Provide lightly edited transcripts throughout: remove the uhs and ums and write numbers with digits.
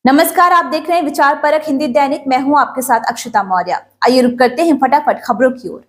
नमस्कार, आप देख रहे हैं विचार परक हिंदी दैनिक। मैं हूं आपके साथ अक्षता मौर्य। आइए रुक करते हैं फटाफट खबरों की ओर।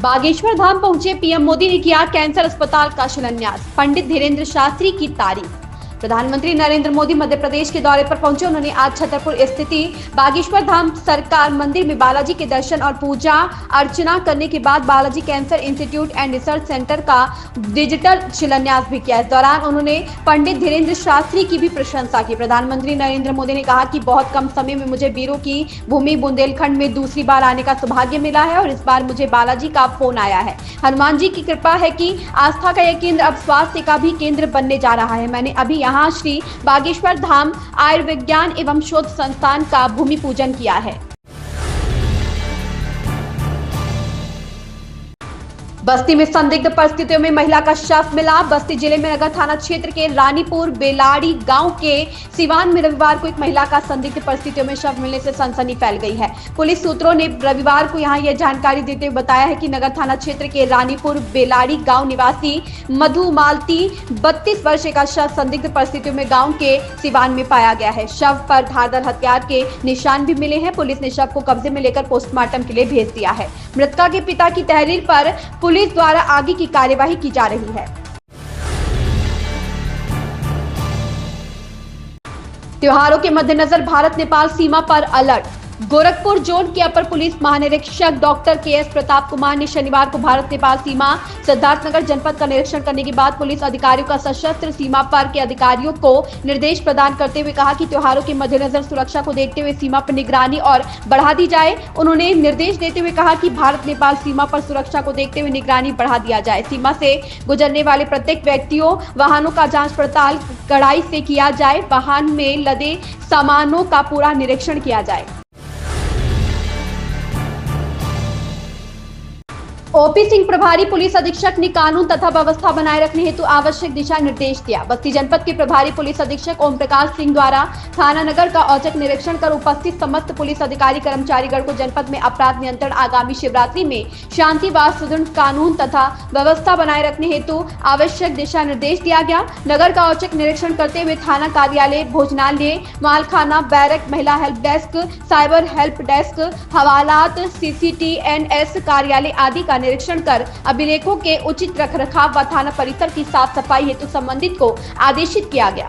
बागेश्वर धाम पहुंचे पीएम मोदी ने किया कैंसर अस्पताल का शिलान्यास। पंडित धीरेन्द्र शास्त्री की तारीफ। प्रधानमंत्री नरेंद्र मोदी मध्य प्रदेश के दौरे पर पहुंचे। उन्होंने आज छतरपुर स्थित बागेश्वर धाम सरकार मंदिर में बालाजी के दर्शन और पूजा अर्चना करने के बाद Balaji cancer institute and research centre का डिजिटल शिलान्यास भी किया। इस दौरान उन्होंने पंडित धीरेन्द्र शास्त्री की भी प्रशंसा की। प्रधानमंत्री नरेंद्र मोदी ने कहा कि बहुत कम समय में मुझे वीरों की भूमि बुंदेलखंड में दूसरी बार आने का सौभाग्य मिला है और इस बार मुझे बालाजी का फोन आया है। हनुमान जी की कृपा है कि आस्था का यह केंद्र अब स्वास्थ्य का भी केंद्र बनने जा रहा है। मैंने अभी यहाँ श्री बागेश्वर धाम आयुर्विज्ञान एवं शोध संस्थान का भूमि पूजन किया है। बस्ती में संदिग्ध परिस्थितियों में महिला का शव मिला। बस्ती जिले में नगर थाना क्षेत्र के रानीपुर बेलाड़ी गांव के सिवान में रविवार को एक महिला का संदिग्ध परिस्थितियों में शव मिलने से सनसनी फैल गई है। पुलिस सूत्रों ने रविवार को यहां यह जानकारी देते हुए बताया है कि नगर थाना क्षेत्र के रानीपुर बेलाड़ी गांव निवासी मधु मालती 32 वर्ष का शव संदिग्ध परिस्थितियों में गाँव के सिवान में पाया गया है। शव पर धारदार हथियार के निशान भी मिले हैं। पुलिस ने शव को कब्जे में लेकर पोस्टमार्टम के लिए भेज दिया है। मृतका के पिता की तहरीर पर पुलिस द्वारा आगे की कार्यवाही की जा रही है। त्योहारों के मद्देनजर भारत नेपाल सीमा पर अलर्ट। गोरखपुर जोन के अपर पुलिस महानिरीक्षक डॉक्टर के.एस. प्रताप कुमार ने शनिवार को भारत नेपाल सीमा सिद्धार्थनगर जनपद का निरीक्षण करने के बाद पुलिस अधिकारियों का सशस्त्र सीमा पर के अधिकारियों को निर्देश प्रदान करते हुए कहा कि त्योहारों के मद्देनजर सुरक्षा को देखते हुए सीमा पर निगरानी और बढ़ा दी जाए। उन्होंने निर्देश देते हुए कहा कि भारत नेपाल सीमा पर सुरक्षा को देखते हुए निगरानी बढ़ा दिया जाए। सीमा से गुजरने वाले प्रत्येक व्यक्तियों वाहनों का जाँच पड़ताल कड़ाई से किया जाए। वाहन में लदे सामानों का पूरा निरीक्षण किया जाए। ओपी सिंह प्रभारी पुलिस अधीक्षक ने कानून तथा व्यवस्था बनाए रखने हेतु आवश्यक दिशा निर्देश दिया। बस्ती जनपद के प्रभारी पुलिस अधीक्षक ओम प्रकाश सिंह द्वारा थाना नगर का औचक निरीक्षण कर उपस्थित समस्त पुलिस अधिकारी कर्मचारीगण को जनपद में अपराध नियंत्रण आगामी शिवरात्रि में शांति व सुदृढ़ कानून तथा व्यवस्था बनाए रखने हेतु आवश्यक दिशा निर्देश दिया गया। नगर का औचक निरीक्षण करते हुए थाना कार्यालय, भोजनालय, मालखाना, बैरक, महिला help desk, cyber help desk, हवालात, CCTNS कार्यालय आदि का निरीक्षण कर अभिलेखों के उचित रखरखाव व थाना परिसर की साफ सफाई हेतु संबंधित को आदेशित किया गया।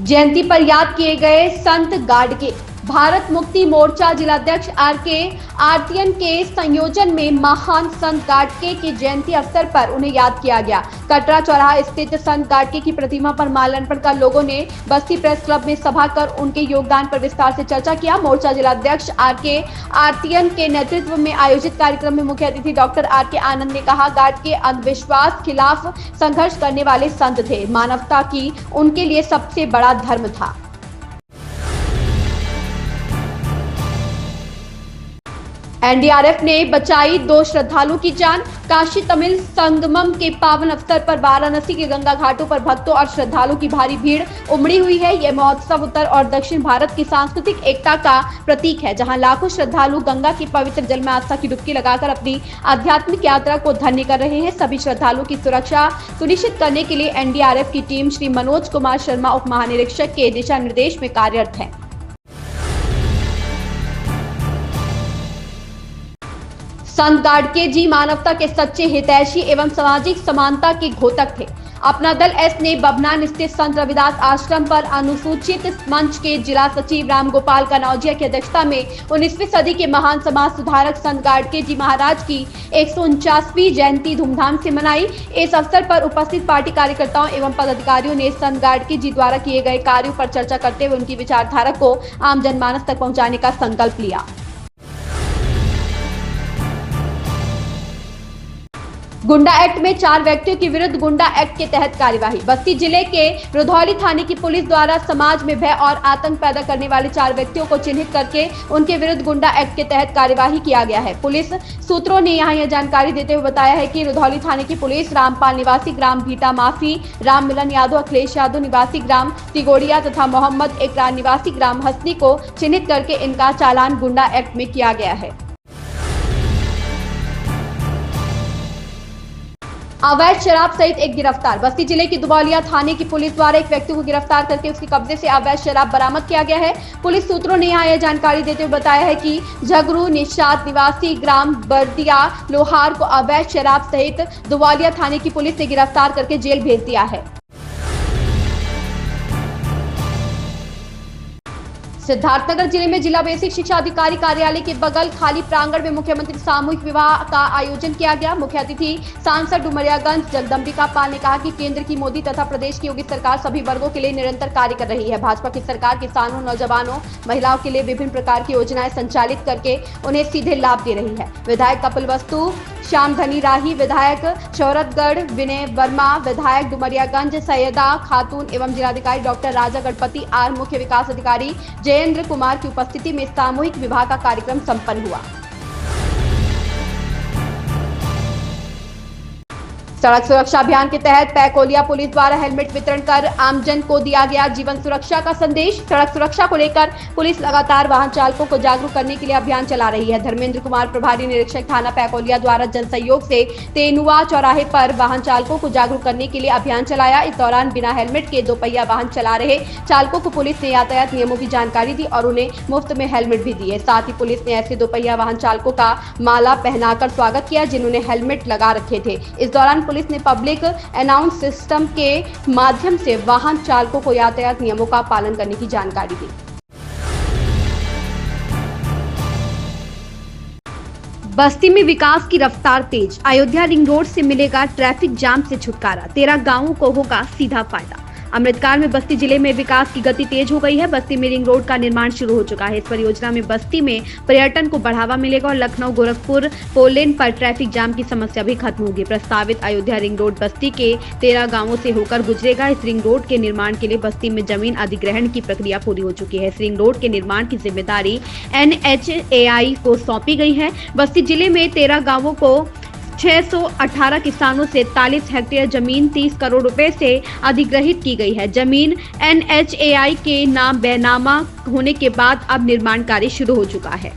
जयंती पर याद किए गए संत गाडगे। भारत मुक्ति मोर्चा जिलाध्यक्ष RK आर्तियन के संयोजन में महान संत गाडगे की जयंती अवसर पर उन्हें याद किया गया। कटरा चौराहा स्थित संत गाडगे की प्रतिमा पर माल्यार्पण कर लोगों ने बस्ती प्रेस क्लब में सभा कर उनके योगदान पर विस्तार से चर्चा किया। मोर्चा जिलाध्यक्ष RK आर्तियन के नेतृत्व में आयोजित कार्यक्रम में मुख्य अतिथि डॉक्टर RK आनंद ने कहा, गाडगे अंधविश्वास खिलाफ संघर्ष करने वाले संत थे। मानवता की उनके लिए सबसे बड़ा धर्म था। NDRF ने बचाई 2 श्रद्धालुओं की जान। काशी तमिल संगमम के पावन अवसर पर वाराणसी के गंगा घाटों पर भक्तों और श्रद्धालुओं की भारी भीड़ उमड़ी हुई है। यह महोत्सव उत्तर और दक्षिण भारत की सांस्कृतिक एकता का प्रतीक है, जहां लाखों श्रद्धालु गंगा के पवित्र जल में आस्था की डुबकी लगाकर अपनी आध्यात्मिक यात्रा को धन्य कर रहे हैं। सभी श्रद्धालुओं की सुरक्षा सुनिश्चित करने के लिए NDRF की टीम श्री मनोज कुमार शर्मा उप महानिरीक्षक के दिशा निर्देश में कार्यरत है। संत गाडगे जी मानवता के सच्चे हितैषी एवं सामाजिक समानता के घोतक थे। अपना दल एस ने बभनान स्थित संत रविदास आश्रम पर अनुसूचित मंच के जिला सचिव रामगोपाल कनौजिया की अध्यक्षता में 19वीं सदी के महान समाज सुधारक संत गाडगे जी महाराज की 149वीं जयंती धूमधाम से मनाई। इस अवसर पर उपस्थित पार्टी कार्यकर्ताओं एवं पदाधिकारियों ने संत गाडगे जी द्वारा किए गए कार्यों पर चर्चा करते हुए उनकी विचारधारा को आम जनमानस तक पहुंचाने का संकल्प लिया। गुंडा एक्ट में 4 व्यक्तियों के विरुद्ध गुंडा एक्ट के तहत कार्यवाही। बस्ती जिले के रुधौली थाने की पुलिस द्वारा समाज में भय और आतंक पैदा करने वाले 4 व्यक्तियों को चिन्हित करके उनके विरुद्ध गुंडा एक्ट के तहत कार्यवाही किया गया है। पुलिस सूत्रों ने यहां यह जानकारी देते हुए बताया है कि रुधौली थाने की पुलिस रामपाल निवासी ग्राम भीटा माफी, राम मिलन यादव, अखिलेश यादव निवासी ग्राम तिगोड़िया तथा मोहम्मद इकरार निवासी ग्राम हसनी को चिन्हित करके इनका चालान गुंडा एक्ट में किया गया है। अवैध शराब सहित एक गिरफ्तार। बस्ती जिले की दुबौलिया थाने की पुलिस द्वारा एक व्यक्ति को गिरफ्तार करके उसके कब्जे से अवैध शराब बरामद किया गया है। पुलिस सूत्रों ने यह जानकारी देते हुए बताया है कि झगरू निषाद निवासी ग्राम बर्दिया लोहार को अवैध शराब सहित दुबौलिया थाने की पुलिस ने गिरफ्तार करके जेल भेज दिया है। सिद्धार्थनगर जिले में जिला बेसिक शिक्षा अधिकारी कार्यालय के बगल खाली प्रांगण में मुख्यमंत्री सामूहिक विवाह का आयोजन किया गया। मुख्य अतिथि सांसद डुमरियागंज जगदम्बिका पाल ने कहा कि केंद्र की मोदी तथा प्रदेश की योगी सरकार सभी वर्गों के लिए निरंतर कार्य कर रही है। भाजपा की सरकार किसानों, नौजवानों, महिलाओं के लिए विभिन्न प्रकार की योजनाएं संचालित करके उन्हें सीधे लाभ दे रही है। विधायक कपिलवस्तु श्यामधनी राही, विधायक शौरतगढ़ विनय वर्मा, विधायक डुमरियागंज सैयदा खातून एवं जिलाधिकारी डॉक्टर राजा गणपति आर, मुख्य विकास अधिकारी जयेंद्र कुमार की उपस्थिति में सामूहिक विवाह का कार्यक्रम संपन्न हुआ। सड़क सुरक्षा अभियान के तहत पैकोलिया पुलिस द्वारा हेलमेट वितरण कर आमजन को दिया गया जीवन सुरक्षा का संदेश। सड़क सुरक्षा को लेकर पुलिस लगातार वाहन चालकों को जागरूक करने के लिए अभियान चला रही है। धर्मेंद्र कुमार, प्रभारी निरीक्षक थाना पैकोलिया द्वारा जन सहयोग से तेनुआ चौराहे पर वाहन चालकों को जागरूक करने के लिए अभियान चलाया। इस दौरान बिना हेलमेट के दोपहिया वाहन चला रहे चालकों को पुलिस ने यातायात नियमों की जानकारी दी और उन्हें मुफ्त में हेलमेट भी दिए। साथ ही पुलिस ने ऐसे दोपहिया वाहन चालकों का माला पहनाकर स्वागत किया जिन्होंने हेलमेट लगा रखे थे। इस दौरान पुलिस ने पब्लिक अनाउंस सिस्टम के माध्यम से वाहन चालकों को यातायात नियमों का पालन करने की जानकारी दी। बस्ती में विकास की रफ्तार तेज, अयोध्या रिंग रोड से मिलेगा ट्रैफिक जाम से छुटकारा, 13 गांवों को होगा सीधा फायदा। अमृतकाल में बस्ती जिले में विकास की गति तेज हो गई है। बस्ती में रिंग रोड का निर्माण शुरू हो चुका है। इस परियोजना में बस्ती में पर्यटन को बढ़ावा मिलेगा और लखनऊ गोरखपुर फोर लेन पर ट्रैफिक जाम की समस्या भी खत्म होगी। प्रस्तावित अयोध्या रिंग रोड बस्ती के 13 गांवों से होकर गुजरेगा। इस रिंग रोड के निर्माण के लिए बस्ती में जमीन अधिग्रहण की प्रक्रिया पूरी हो चुकी है। इस रिंग रोड के निर्माण की जिम्मेदारी NHAI को सौंपी गई है। बस्ती जिले में 13 गाँवों को 618 किसानों से 43 हेक्टेयर जमीन 30 करोड़ रुपए से अधिग्रहित की गई है। जमीन NHAI के नाम बैनामा होने के बाद अब निर्माण कार्य शुरू हो चुका है।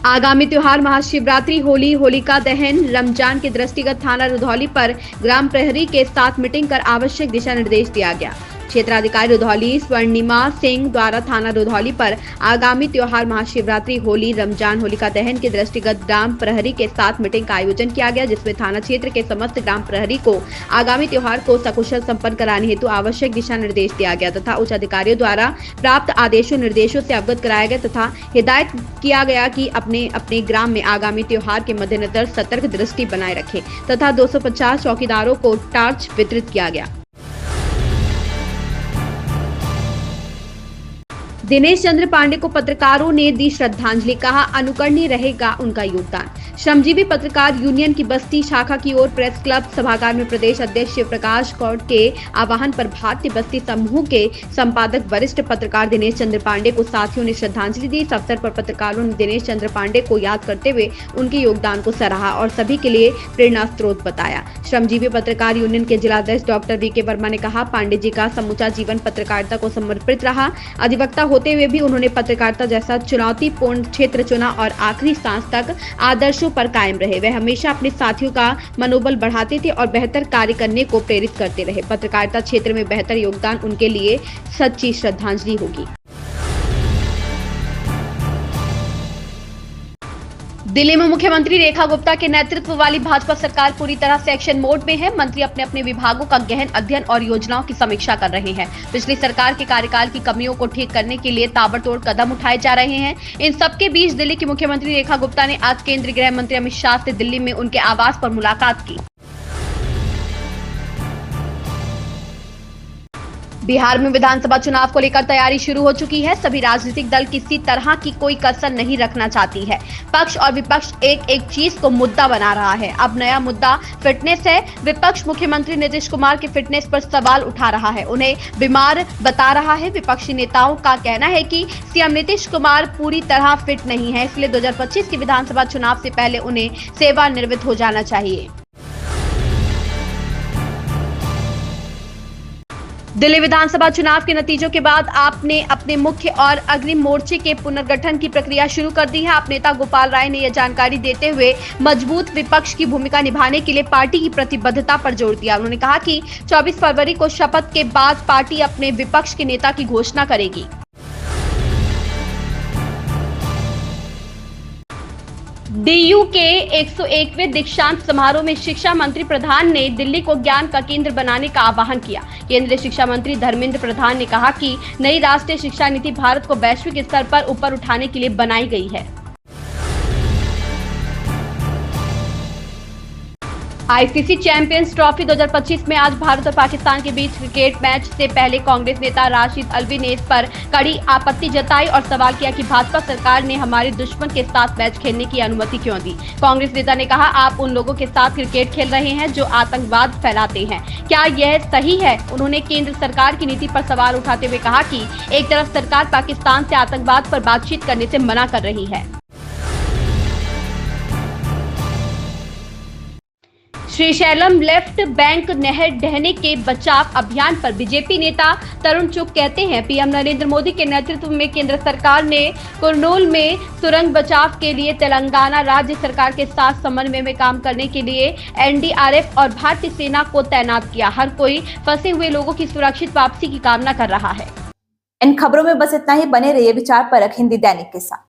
आगामी त्योहार महाशिवरात्रि, होली, होलिका दहन, रमजान के दृष्टिगत थाना रुधौली पर ग्राम प्रहरी के साथ मीटिंग कर आवश्यक दिशा निर्देश दिया गया। क्षेत्राधिकारी रुधौली स्वर्णिमा सिंह द्वारा थाना रुधौली पर आगामी त्योहार महाशिवरात्रि, होली, रमजान, होलिका दहन के दृष्टिगत ग्राम प्रहरी के साथ मीटिंग का आयोजन किया गया, जिसमें थाना क्षेत्र के समस्त ग्राम प्रहरी को आगामी त्योहार को सकुशल संपन्न कराने हेतु आवश्यक दिशा निर्देश दिया गया तथा उच्च अधिकारियों द्वारा प्राप्त आदेशों निर्देशों से अवगत कराया गया तथा हिदायत किया गया कि अपने अपने ग्राम में आगामी त्योहार के मद्देनजर सतर्क दृष्टि बनाए रखें तथा 250 चौकीदारों को टार्च वितरित किया गया। दिनेश चंद्र पांडे को पत्रकारों ने दी श्रद्धांजलि, कहा अनुकरणीय रहेगा उनका योगदान। श्रमजीवी पत्रकार यूनियन की बस्ती शाखा की ओर प्रेस क्लब सभागार में प्रदेश अध्यक्ष शिव प्रकाश गौड़ के आह्वान पर भारतीय बस्ती समूह के संपादक वरिष्ठ पत्रकार दिनेश चंद्र पांडे को साथियों ने श्रद्धांजलि दी। इस अवसर पर पत्रकारों ने दिनेश चंद्र पांडे को याद करते हुए उनके योगदान को सराहा और सभी के लिए प्रेरणा स्रोत बताया। श्रमजीवी पत्रकार यूनियन के जिलाध्यक्ष डॉक्टर VK वर्मा ने कहा, पांडे जी का समूचा जीवन पत्रकारिता को समर्पित रहा। अधिवक्ता होते हुए भी उन्होंने पत्रकारिता जैसा चुनौतीपूर्ण क्षेत्र चुना और आखिरी सांस तक आदर्शों पर कायम रहे। वे हमेशा अपने साथियों का मनोबल बढ़ाते थे और बेहतर कार्य करने को प्रेरित करते रहे। पत्रकारिता क्षेत्र में बेहतर योगदान उनके लिए सच्ची श्रद्धांजलि होगी। दिल्ली में मुख्यमंत्री रेखा गुप्ता के नेतृत्व वाली भाजपा सरकार पूरी तरह से एक्शन मोड में है। मंत्री अपने अपने विभागों का गहन अध्ययन और योजनाओं की समीक्षा कर रहे हैं। पिछली सरकार के कार्यकाल की कमियों को ठीक करने के लिए ताबड़तोड़ कदम उठाए जा रहे हैं। इन सबके बीच दिल्ली की मुख्यमंत्री रेखा गुप्ता ने आज केंद्रीय गृह मंत्री अमित शाह से दिल्ली में उनके आवास पर मुलाकात की। बिहार में विधानसभा चुनाव को लेकर तैयारी शुरू हो चुकी है। सभी राजनीतिक दल किसी तरह की कोई कसर नहीं रखना चाहती है। पक्ष और विपक्ष एक एक चीज को मुद्दा बना रहा है। अब नया मुद्दा फिटनेस है। विपक्ष मुख्यमंत्री नीतीश कुमार के फिटनेस पर सवाल उठा रहा है, उन्हें बीमार बता रहा है। विपक्षी नेताओं का कहना है कि सीएम नीतीश कुमार पूरी तरह फिट नहीं है, इसलिए 2025 के विधानसभा चुनाव से पहले उन्हें सेवानिवृत्त हो जाना चाहिए। दिल्ली विधानसभा चुनाव के नतीजों के बाद आप ने अपने मुख्य और अग्रिम मोर्चे के पुनर्गठन की प्रक्रिया शुरू कर दी है। आप नेता गोपाल राय ने यह जानकारी देते हुए मजबूत विपक्ष की भूमिका निभाने के लिए पार्टी की प्रतिबद्धता पर जोर दिया। उन्होंने कहा कि 24 फरवरी को शपथ के बाद पार्टी अपने विपक्ष के नेता की घोषणा करेगी। डीयू के 101वें दीक्षांत समारोह में शिक्षा मंत्री प्रधान ने दिल्ली को ज्ञान का केंद्र बनाने का आह्वान किया। केंद्रीय शिक्षा मंत्री धर्मेंद्र प्रधान ने कहा कि नई राष्ट्रीय शिक्षा नीति भारत को वैश्विक स्तर पर ऊपर उठाने के लिए बनाई गई है। आईसीसी चैंपियंस ट्रॉफी 2025 में आज भारत और पाकिस्तान के बीच क्रिकेट मैच से पहले कांग्रेस नेता राशिद अल्वी ने इस पर कड़ी आपत्ति जताई और सवाल किया कि भाजपा सरकार ने हमारे दुश्मन के साथ मैच खेलने की अनुमति क्यों दी। कांग्रेस नेता ने कहा, आप उन लोगों के साथ क्रिकेट खेल रहे हैं जो आतंकवाद फैलाते हैं, क्या यह सही है? उन्होंने केंद्र सरकार की नीति पर सवाल उठाते हुए कहा कि एक तरफ सरकार पाकिस्तान से आतंकवाद पर बातचीत करने से मना कर रही है। श्रीशैलम लेफ्ट बैंक नहर ढहने के बचाव अभियान पर बीजेपी नेता तरुण चुग कहते हैं, पीएम नरेंद्र मोदी के नेतृत्व में केंद्र सरकार ने कुरनूल में सुरंग बचाव के लिए तेलंगाना राज्य सरकार के साथ समन्वय में काम करने के लिए एनडीआरएफ और भारतीय सेना को तैनात किया। हर कोई फंसे हुए लोगों की सुरक्षित वापसी की कामना कर रहा है। इन खबरों में बस इतना ही। बने रहिए विचार परख हिंदी दैनिक के साथ।